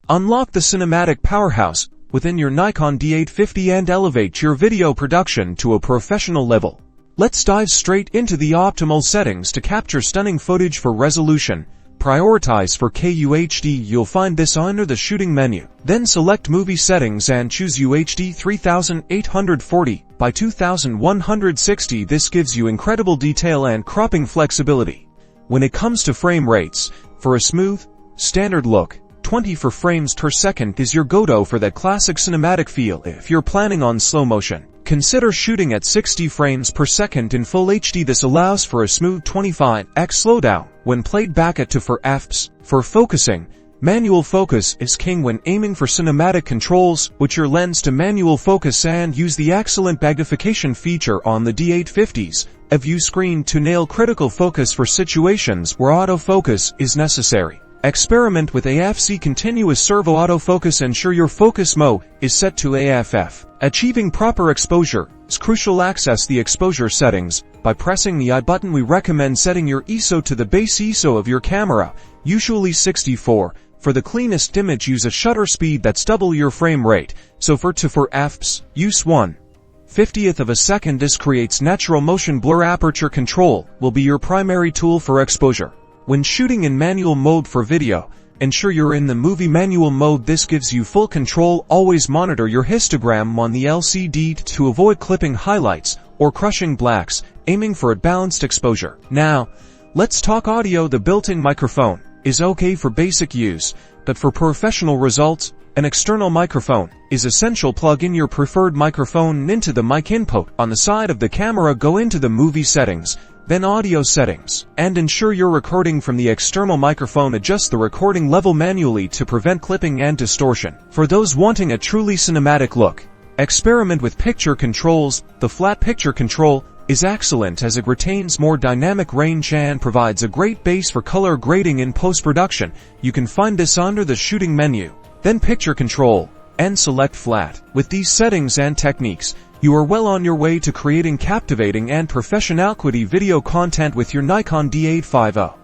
Unlock the cinematic powerhouse within your Nikon D850 and elevate your video production to a professional level. Let's dive straight into the optimal settings to capture stunning footage for resolution. Prioritize for UHD. You'll find this under the shooting menu. Then select movie settings and choose UHD 3840 by 2160. This gives you incredible detail and cropping flexibility. When it comes to frame rates, for a smooth, standard look, 24 frames per second is your go-to for that classic cinematic feel. If you're planning on slow motion, consider shooting at 60 frames per second in full HD. This allows for a smooth 25x slowdown when played back at 2 for fps. For focusing, manual focus is king when aiming for cinematic controls. Switch your lens to manual focus and use the excellent magnification feature on the D850's view screen to nail critical focus for situations where autofocus is necessary. Experiment with AFC continuous servo autofocus. Ensure your focus mode is set to AFF. Achieving proper exposure is crucial. Access the exposure settings by pressing the I button. We recommend setting your ISO to the base ISO of your camera, usually 64. For the cleanest image, use a shutter speed that's double your frame rate. So for 2 for fps, use 1/50th of a second. This creates natural motion blur. Aperture control will be your primary tool for exposure. When shooting in manual mode for video, ensure you're in the movie manual mode. This gives you full control. Always monitor your histogram on the LCD to avoid clipping highlights or crushing blacks, aiming for a balanced exposure. Now, let's talk audio. The built-in microphone is okay for basic use, but for professional results, an external microphone is essential. Plug in your preferred microphone into the mic input on the side of the camera. Go into the movie settings, then audio settings, and ensure you're recording from the external microphone. Adjust the recording level manually to prevent clipping and distortion. For those wanting a truly cinematic look, experiment with picture controls. The flat picture control is excellent as it retains more dynamic range and provides a great base for color grading in post-production. You can find this under the shooting menu, then picture control, and select flat. With these settings and techniques, you are well on your way to creating captivating and professional quality video content with your Nikon D850.